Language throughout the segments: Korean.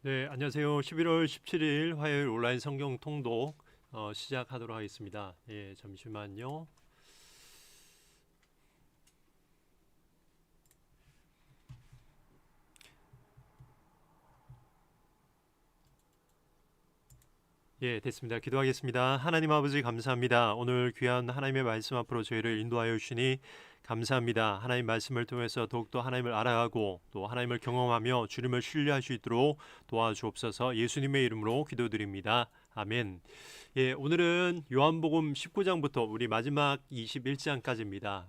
네, 안녕하세요. 11월 17일 화요일 온라인 성경 통독 시작하도록 하겠습니다. 예, 잠시만요. 예, 됐습니다. 기도하겠습니다. 하나님 아버지 감사합니다. 오늘 귀한 하나님의 말씀 앞으로 저희를 인도하여 주시니 감사합니다. 하나님 말씀을 통해서 더욱더 하나님을 알아가고 또 하나님을 경험하며 주님을 신뢰할 수 있도록 도와주옵소서. 예수님의 이름으로 기도드립니다. 아멘. 예, 오늘은 요한복음 19장부터 우리 마지막 21장까지입니다.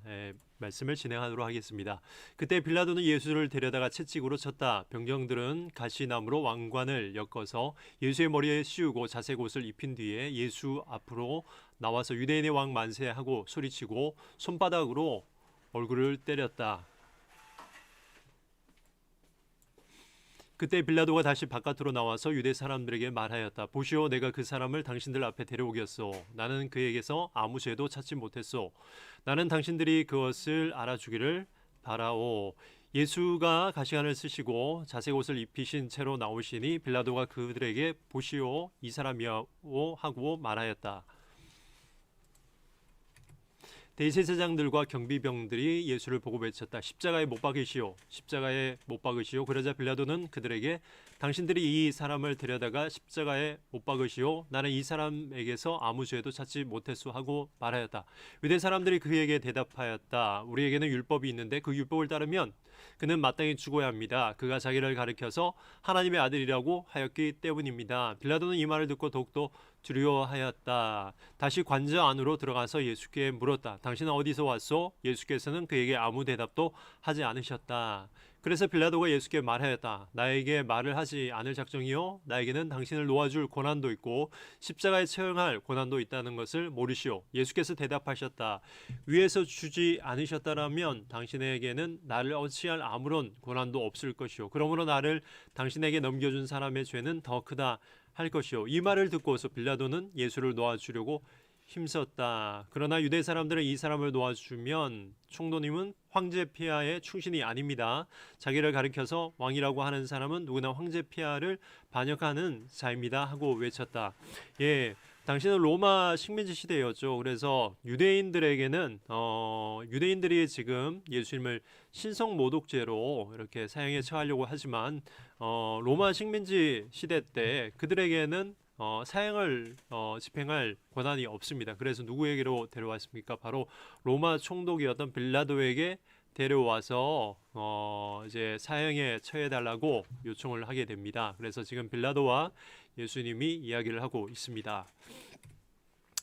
말씀을 진행하도록 하겠습니다. 그때 빌라도는 예수를 데려다가 채찍으로 쳤다. 병정들은 가시나무로 왕관을 엮어서 예수의 머리에 씌우고 자색 옷을 입힌 뒤에 예수 앞으로 나와서 유대인의 왕 만세하고 소리치고 손바닥으로 얼굴을 때렸다. 그때 빌라도가 다시 바깥으로 나와서 유대 사람들에게 말하였다. 보시오, 내가 그 사람을 당신들 앞에 데려오겠소. 나는 그에게서 아무 죄도 찾지 못했소. 나는 당신들이 그것을 알아주기를 바라오. 예수가 가시관을 쓰시고 자색 옷을 입히신 채로 나오시니 빌라도가 그들에게 보시오, 이 사람이요 하고 말하였다. 대제사장들과 경비병들이 예수를 보고 외쳤다. 십자가에 못 박으시오. 십자가에 못 박으시오. 그러자 빌라도는 그들에게 당신들이 이 사람을 데려다가 십자가에 못 박으시오. 나는 이 사람에게서 아무 죄도 찾지 못했소 하고 말하였다. 유대 사람들이 그에게 대답하였다. 우리에게는 율법이 있는데 그 율법을 따르면 그는 마땅히 죽어야 합니다. 그가 자기를 가리켜서 하나님의 아들이라고 하였기 때문입니다. 빌라도는 이 말을 듣고 더욱더 두려워하였다. 다시 관저 안으로 들어가서 예수께 물었다. 당신은 어디서 왔소? 예수께서는 그에게 아무 대답도 하지 않으셨다. 그래서 빌라도가 예수께 말하였다. 나에게 말을 하지 않을 작정이요? 나에게는 당신을 놓아줄 고난도 있고 십자가에 처형할 고난도 있다는 것을 모르시오. 예수께서 대답하셨다. 위에서 주지 않으셨다라면 당신에게는 나를 어찌할 아무런 고난도 없을 것이오. 그러므로 나를 당신에게 넘겨준 사람의 죄는 더 크다 할 것이요. 이 말을 듣고서 빌라도는 예수를 놓아주려고 힘썼다. 그러나 유대 사람들은 이 사람을 놓아주면 총독님은 황제 폐하의 충신이 아닙니다. 자기를 가리켜서 왕이라고 하는 사람은 누구나 황제 폐하를 반역하는 자입니다 하고 외쳤다. 예, 당시는 로마 식민지 시대였죠. 그래서 유대인들에게는 유대인들이 지금 예수님을 신성 모독죄로 이렇게 사형에 처하려고 하지만 로마 식민지 시대 때 그들에게는 사형을 집행할 권한이 없습니다. 그래서 누구에게로 데려왔습니까? 바로 로마 총독이었던 빌라도에게 데려와서 이제 사형에 처해달라고 요청을 하게 됩니다. 그래서 지금 빌라도와 예수님이 이야기를 하고 있습니다.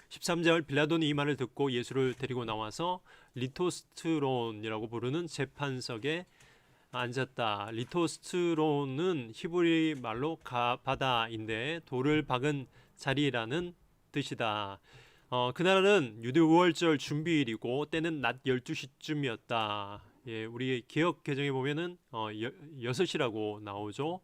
13절 빌라도는 이 말을 듣고 예수를 데리고 나와서 리토스트론이라고 부르는 재판석에 앉았다. 리토스트론은 히브리 말로 바다인데 돌을 박은 자리라는 뜻이다. 그날은 유대 우월절 준비일이고 때는 낮 12시쯤이었다. 예, 우리 개역 개정에 보면은 6시라고 나오죠.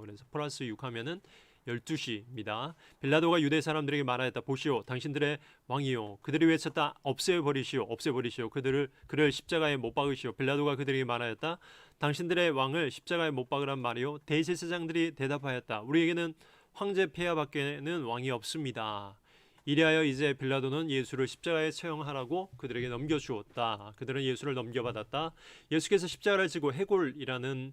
그래서 플러스 6 하면은 12시입니다. 빌라도가 유대 사람들에게 말하였다. 보시오, 당신들의 왕이요. 그들이 외쳤다. 없애버리시오, 없애버리시오. 그를 십자가에 못 박으시오. 빌라도가 그들에게 말하였다. 당신들의 왕을 십자가에 못 박으란 말이요. 대제사장들이 대답하였다. 우리에게는 황제 폐하밖에는 왕이 없습니다. 이리하여 이제 빌라도는 예수를 십자가에 처형하라고 그들에게 넘겨주었다. 그들은 예수를 넘겨받았다. 예수께서 십자가를 지고 해골이라는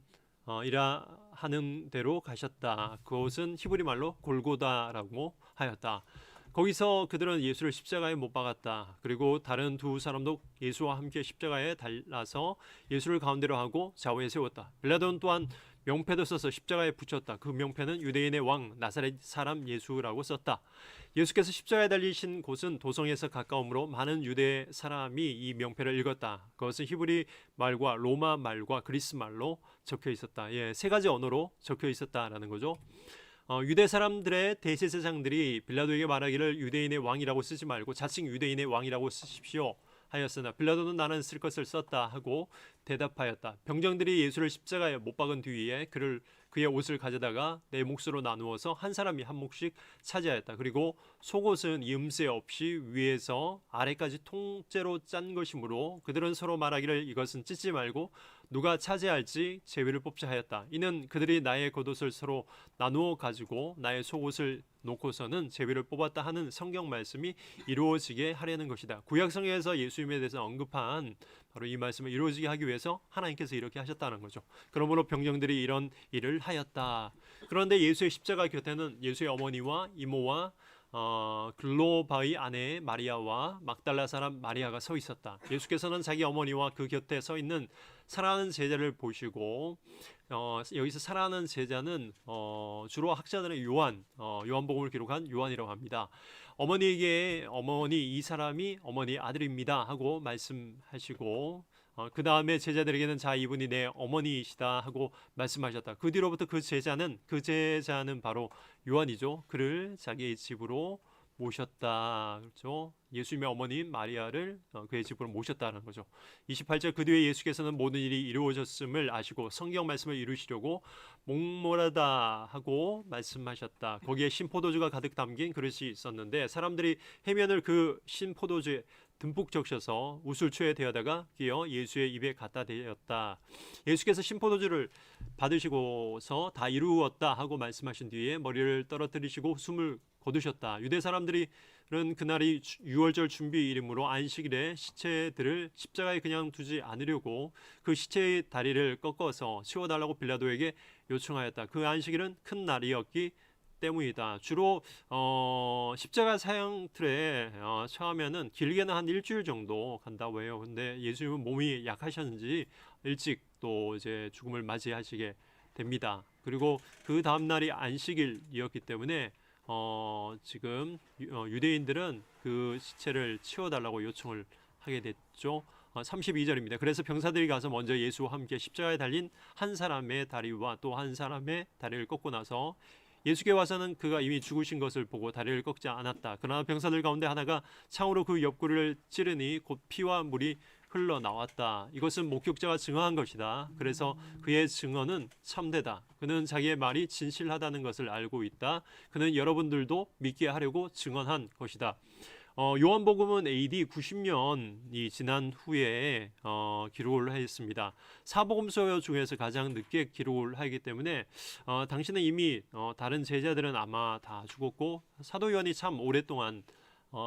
하는 대로 가셨다. 그것은 히브리 말로 골고다라고 하였다. 거기서 그들은 예수를 십자가에 못 박았다. 그리고 다른 두 사람도 예수와 함께 십자가에 달라서 예수를 가운데로 하고 좌우에 세웠다. 빌라도는 또한 명패도 써서 십자가에 붙였다. 그 명패는 유대인의 왕 나사렛 사람 예수라고 썼다. 예수께서 십자가에 달리신 곳은 도성에서 가까우므로 많은 유대 사람이 이 명패를 읽었다. 그것은 히브리 말과 로마 말과 그리스 말로 적혀 있었다. 예, 세 가지 언어로 적혀 있었다라는 거죠. 유대 사람들의 대제사장들이 빌라도에게 말하기를 유대인의 왕이라고 쓰지 말고 자칭 유대인의 왕이라고 쓰십시오 하였으나 빌라도는 나는 쓸 것을 썼다 하고 대답하였다. 병정들이 예수를 십자가에 못 박은 뒤에 그의 옷을 가져다가 네 몫으로 나누어서 한 사람이 한 몫씩 차지하였다. 그리고 속옷은 이음새 없이 위에서 아래까지 통째로 짠 것이므로 그들은 서로 말하기를 이것은 찢지 말고 누가 차지할지 제위를 뽑자 하였다. 이는 그들이 나의 겉옷을 서로 나누어 가지고 나의 속옷을 놓고서는 제위를 뽑았다 하는 성경 말씀이 이루어지게 하려는 것이다. 구약 성경에서 예수님에 대해서 언급한 바로 이 말씀을 이루어지게 하기 위해서 하나님께서 이렇게 하셨다는 거죠. 그러므로 병정들이 이런 일을 하였다. 그런데 예수의 십자가 곁에는 예수의 어머니와 이모와 글로바의 아내 마리아와 막달라 사람 마리아가 서 있었다. 예수께서는 자기 어머니와 그 곁에 서 있는 사랑하는 제자를 보시고 여기서 사랑하는 제자는 주로 학자들의 요한복음을 기록한 요한이라고 합니다. 어머니에게 어머니 이 사람이 어머니 아들입니다 하고 말씀하시고 그 다음에 제자들에게는 자 이분이 내 어머니이시다 하고 말씀하셨다. 그 뒤로부터 그 제자는 바로 요한이죠. 그를 자기의 집으로 모셨다. 그렇죠? 예수님의 어머니인 마리아를 그의 집으로 모셨다는 거죠. 28절 그 뒤에 예수께서는 모든 일이 이루어졌음을 아시고 성경 말씀을 이루시려고 목마르다 하고 말씀하셨다. 거기에 신포도주가 가득 담긴 그릇이 있었는데 사람들이 해면을 그 신포도주에 듬뿍 적셔서 우슬초에 대어다가 끼어 예수의 입에 갖다 대었다. 예수께서 신포도주를 받으시고서 다 이루었다 하고 말씀하신 뒤에 머리를 떨어뜨리시고 숨을 거두셨다. 유대 사람들은 그날이 유월절 준비일이므로 안식일에 시체들을 십자가에 그냥 두지 않으려고 그 시체의 다리를 꺾어서 치워달라고 빌라도에게 요청하였다. 그 안식일은 큰 날이었기 때문이다. 주로 십자가 사형 틀에 처음에는 길게는 한 일주일 정도 간다고 해요. 근데 예수님은 몸이 약하셨는지 일찍 또 이제 죽음을 맞이하시게 됩니다. 그리고 그 다음 날이 안식일이었기 때문에 지금 유대인들은 그 시체를 치워달라고 요청을 하게 됐죠. 32절입니다. 그래서 병사들이 가서 먼저 예수와 함께 십자가에 달린 한 사람의 다리와 또 한 사람의 다리를 꺾고 나서 예수께 와서는 그가 이미 죽으신 것을 보고 다리를 꺾지 않았다. 그러나 병사들 가운데 하나가 창으로 그 옆구리를 찌르니 곧 피와 물이 흘러나왔다. 이것은 목격자가 증언한 것이다. 그래서 그의 증언은 참되다. 그는 자기의 말이 진실하다는 것을 알고 있다. 그는 여러분들도 믿게 하려고 증언한 것이다. 요한복음은 AD 90년이 지난 후에 기록을 했습니다. 사복음서 중에서 가장 늦게 기록을 하기 때문에 당시는 이미 다른 제자들은 아마 다 죽었고 사도 요한이 참 오랫동안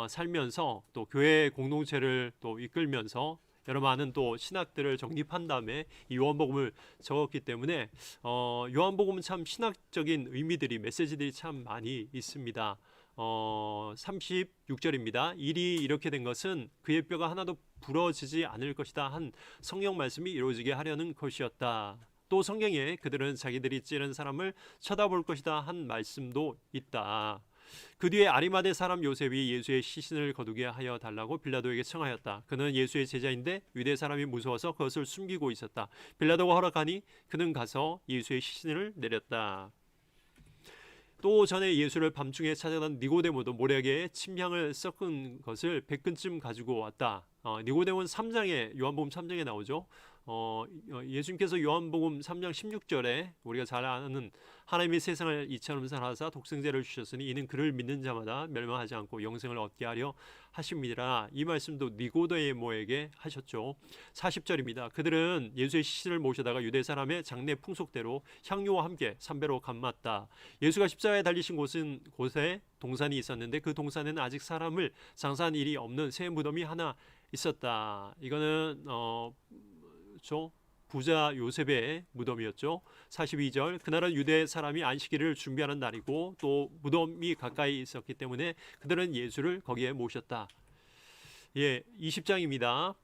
살면서 또 교회 공동체를 또 이끌면서 여러 많은 또 신학들을 정립한 다음에 이 요한복음을 적었기 때문에 요한복음은 참 신학적인 의미들이 메시지들이 참 많이 있습니다. 36절입니다. 일이 이렇게 된 것은 그의 뼈가 하나도 부러지지 않을 것이다 한 성경 말씀이 이루어지게 하려는 것이었다. 또 성경에 그들은 자기들이 찌른 사람을 쳐다볼 것이다 한 말씀도 있다. 그 뒤에 아리마대 사람 요셉이 예수의 시신을 거두게 하여 달라고 빌라도에게 청하였다. 그는 예수의 제자인데 유대 사람이 무서워서 그것을 숨기고 있었다. 빌라도가 허락하니 그는 가서 예수의 시신을 내렸다. 또 전에 예수를 밤중에 찾아간 니고데모도 모략에 침향을 섞은 것을 100근쯤 가지고 왔다. 니고데모는 3장에 요한복음 3장에 나오죠. 예수님께서 요한복음 3장 16절에 우리가 잘 아는 하나님이 세상을 이처럼 사랑하사 독생자를 주셨으니 이는 그를 믿는 자마다 멸망하지 않고 영생을 얻게 하려 하심이라. 이 말씀도 니고데모에게 하셨죠. 40절입니다. 그들은 예수의 시신을 모셔다가 유대 사람의 장례 풍속대로 향유와 함께 삼배로 감았다. 예수가 십자가에 달리신 곳에 동산이 있었는데 그 동산에는 아직 사람을 장사한 일이 없는 새 무덤이 하나 있었다. 이거는 부자 요셉의 무덤이었죠. 42절 그날은 유대 사람이 안식일을 준비하는 날이고 또 무덤이 가까이 있었기 때문에 그들은 예수를 거기에 모셨다. 20장입니다.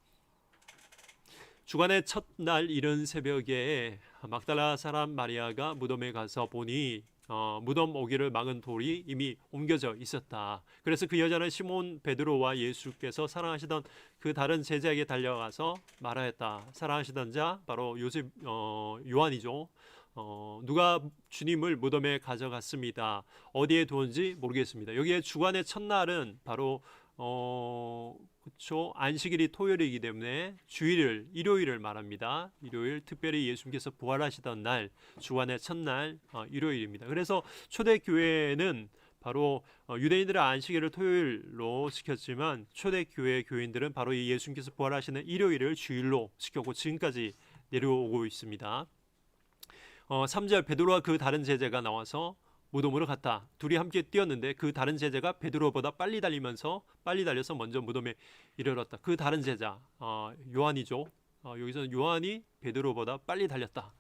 주간의 첫날 이른 새벽에 막달라 사람 마리아가 무덤에 가서 보니 무덤 오기를 막은 돌이 이미 옮겨져 있었다. 그래서 그 여자는 시몬 베드로와 예수께서 사랑하시던 그 다른 제자에게 달려가서 말하였다. 사랑하시던 자 바로 요한이죠. 누가 주님을 무덤에 가져갔습니다. 어디에 두었는지 모르겠습니다. 여기에 주간의 첫날은 바로 그렇죠. 안식일이 토요일이기 때문에 주일을 일요일을 말합니다. 일요일 특별히 예수님께서 부활하시던 날 주간의 첫날 일요일입니다. 그래서 초대교회는 바로 유대인들의 안식일을 토요일로 지켰지만 초대교회 교인들은 바로 이 예수님께서 부활하시는 일요일을 주일로 지켰고 지금까지 내려오고 있습니다. 3절 베드로와 그 다른 제자가 나와서 무덤으로 갔다. 둘이 함께 뛰었는데 그 다른 제자가 베드로보다 빨리 달려서 먼저 무덤에 이르렀다. 그 다른 제자 요한이죠. 여기서는 요한이 베드로보다 빨리 달렸다.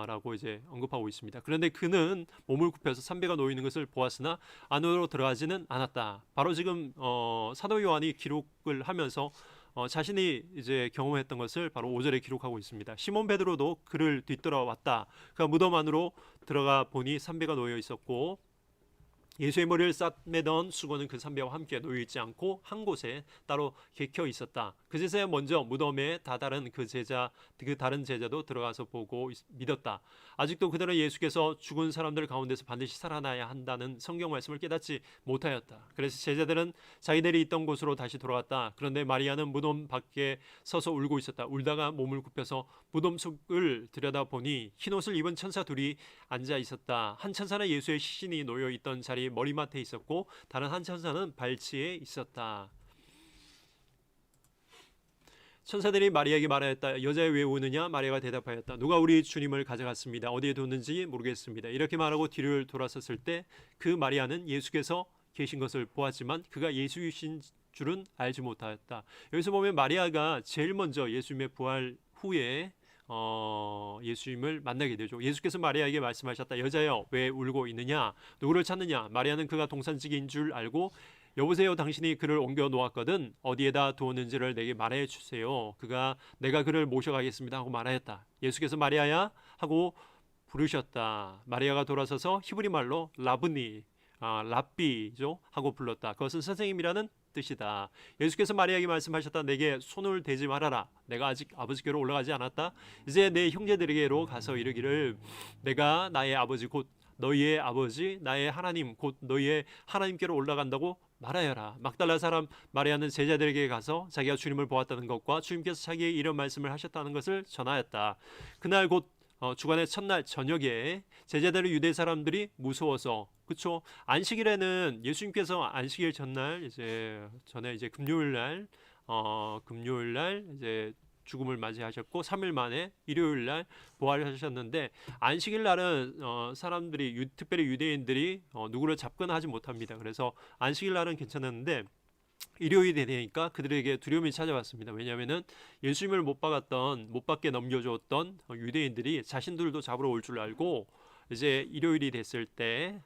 라고 이제 언급하고 있습니다. 그런데 그는 몸을 굽혀서 삼배가 놓여 있는 것을 보았으나 안으로 들어가지는 않았다. 바로 지금 사도 요한이 기록을 하면서 자신이 이제 경험했던 것을 바로 5절에 기록하고 있습니다. 시몬 베드로도 그를 뒤돌아왔다. 그가 무덤 안으로 들어가 보니 삼배가 놓여 있었고 예수의 머리를 싸매던 수건은 그 삼배와 함께 놓여 있지 않고 한 곳에 따로 개켜 있었다. 그제서야 먼저 무덤에 다다른 그 다른 제자도 들어가서 보고 믿었다. 아직도 그들은 예수께서 죽은 사람들 가운데서 반드시 살아나야 한다는 성경 말씀을 깨닫지 못하였다. 그래서 제자들은 자기들이 있던 곳으로 다시 돌아왔다. 그런데 마리아는 무덤 밖에 서서 울고 있었다. 울다가 몸을 굽혀서 무덤 속을 들여다보니 흰옷을 입은 천사 둘이 앉아 있었다. 한 천사는 예수의 시신이 놓여 있던 자리 머리맡에 있었고 다른 한 천사는 발치에 있었다. 천사들이 마리아에게 말하였다. 여자여 왜 우느냐? 마리아가 대답하였다. 누가 우리 주님을 가져갔습니다. 어디에 뒀는지 모르겠습니다. 이렇게 말하고 뒤를 돌아섰을 때 그 마리아는 예수께서 계신 것을 보았지만 그가 예수이신 줄은 알지 못하였다. 여기서 보면 마리아가 제일 먼저 예수님의 부활 후에 예수님을 만나게 되죠. 예수께서 마리아에게 말씀하셨다. 여자여 왜 울고 있느냐? 누구를 찾느냐? 마리아는 그가 동산지기인 줄 알고 여보세요, 당신이 그를 옮겨 놓았거든. 어디에다 두었는지를 내게 말해 주세요. 내가 그를 모셔가겠습니다 하고 말하였다. 예수께서 마리아야 하고 부르셨다. 마리아가 돌아서서 히브리 말로 라브니, 랍비죠 하고 불렀다. 그것은 선생님이라는 뜻이다. 예수께서 마리아에게 말씀하셨다. 내게 손을 대지 말아라. 내가 아직 아버지께로 올라가지 않았다. 이제 내 형제들에게로 가서 이르기를 내가 나의 아버지 곧 너희의 아버지 나의 하나님 곧 너희의 하나님께로 올라간다고 말하여라. 막달라 사람 마리아는 제자들에게 가서 자기가 주님을 보았다는 것과 주님께서 자기의 이런 말씀을 하셨다는 것을 전하였다. 그날 곧 주간의 첫날 저녁에 제자들의 유대 사람들이 무서워서 그렇죠. 안식일에는 예수님께서 안식일 전날 전에 금요일 날 이제 죽음을 맞이하셨고 3일 만에 일요일 날 부활하셨는데 안식일 날은 사람들이 특별히 유대인들이 누구를 잡거나 하지 못합니다. 그래서 안식일 날은 괜찮았는데 일요일이 되니까 그들에게 두려움이 찾아왔습니다. 왜냐하면은 예수님을 못 받게 넘겨주었던 유대인들이 자신들도 잡으러 올 줄 알고 이제 일요일이 됐을 때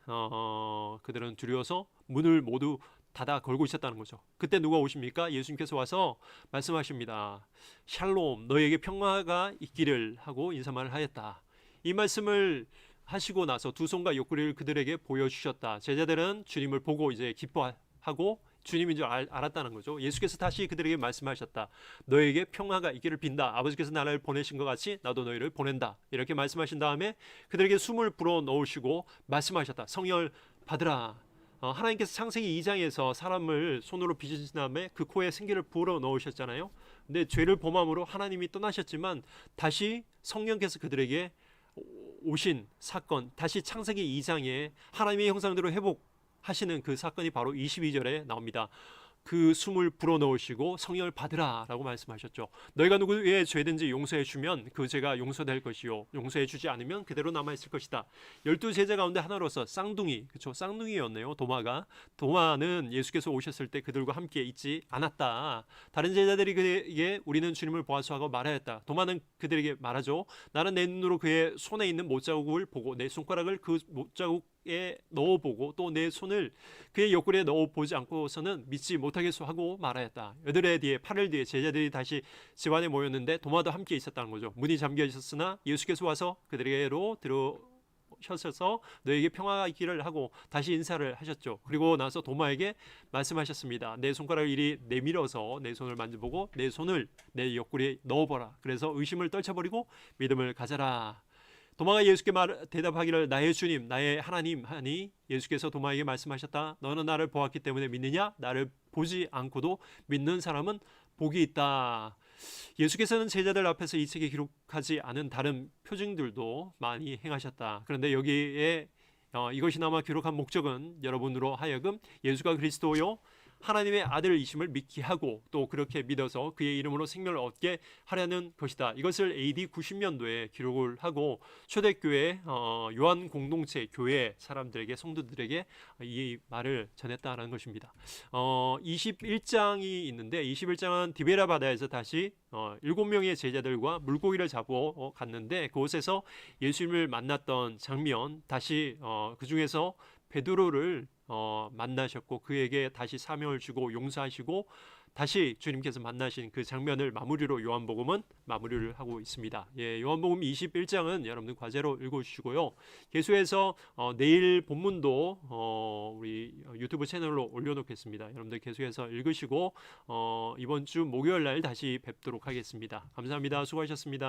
그들은 두려워서 문을 모두 닫아 걸고 있었다는 거죠. 그때 누가 오십니까? 예수님께서 와서 말씀하십니다. 샬롬, 너에게 평화가 있기를 하고 인사말을 하였다. 이 말씀을 하시고 나서 두 손과 옆구리를 그들에게 보여주셨다. 제자들은 주님을 보고 이제 기뻐하고 주님인 줄 알았다는 거죠. 예수께서 다시 그들에게 말씀하셨다. 너에게 평화가 있기를 빈다. 아버지께서 나를 보내신 것 같이 나도 너희를 보낸다. 이렇게 말씀하신 다음에 그들에게 숨을 불어넣으시고 말씀하셨다. 성령을 받으라. 하나님께서 창세기 2장에서 사람을 손으로 빚으신 다음에 그 코에 생기를 불어넣으셨잖아요. 근데 죄를 범함으로 하나님이 떠나셨지만 다시 성령께서 그들에게 오신 사건, 다시 창세기 2장에 하나님의 형상대로 회복하시는 그 사건이 바로 22절에 나옵니다. 그 숨을 불어넣으시고 성령을 받으라 라고 말씀하셨죠. 너희가 누구의 죄든지 용서해 주면 그 죄가 용서될 것이요 용서해 주지 않으면 그대로 남아있을 것이다. 12제자 가운데 하나로서 쌍둥이였네요. 도마는 예수께서 오셨을 때 그들과 함께 있지 않았다. 다른 제자들이 그에게 우리는 주님을 보았소 하고 말하였다. 도마는 그들에게 말하죠. 나는 내 눈으로 그의 손에 있는 못자국을 보고 내 손가락을 그 못자국에 넣어보고 또 내 손을 그의 옆구리에 넣어보지 않고서는 믿지 못하겠소 하고 말하였다. 8일 뒤에 제자들이 다시 집안에 모였는데 도마도 함께 있었다는 거죠. 문이 잠겨 있었으나 예수께서 와서 그들에게로 들어오셔서 너에게 평화가 있기를 하고 다시 인사를 하셨죠. 그리고 나서 도마에게 말씀하셨습니다. 내 손가락을 이리 내밀어서 내 손을 만져보고 내 손을 내 옆구리에 넣어보라. 그래서 의심을 떨쳐버리고 믿음을 가져라. 도마가 예수께 대답하기를 나의 주님 나의 하나님 하니 예수께서 도마에게 말씀하셨다. 너는 나를 보았기 때문에 믿느냐? 나를 보지 않고도 믿는 사람은 복이 있다. 예수께서는 제자들 앞에서 이 책에 기록하지 않은 다른 표징들도 많이 행하셨다. 그런데 여기에 이것이나마 기록한 목적은 여러분으로 하여금 예수가 그리스도요 하나님의 아들이심을 믿게 하고 또 그렇게 믿어서 그의 이름으로 생명을 얻게 하려는 것이다. 이것을 AD 90년도에 기록을 하고 초대교회 요한 공동체 교회 사람들에게 성도들에게 이 말을 전했다라는 것입니다. 21장이 있는데 21장은 디베라 바다에서 다시 7명의 제자들과 물고기를 잡고 갔는데 그곳에서 예수님을 만났던 장면, 다시 그 중에서 베드로를 만나셨고 그에게 다시 사명을 주고 용서하시고 다시 주님께서 만나신 그 장면을 마무리로 요한복음은 마무리를 하고 있습니다. 예, 요한복음 21장은 여러분들 과제로 읽어주시고요. 계속해서 내일 본문도 우리 유튜브 채널로 올려놓겠습니다. 여러분들 계속해서 읽으시고 이번 주 목요일 날 다시 뵙도록 하겠습니다. 감사합니다. 수고하셨습니다.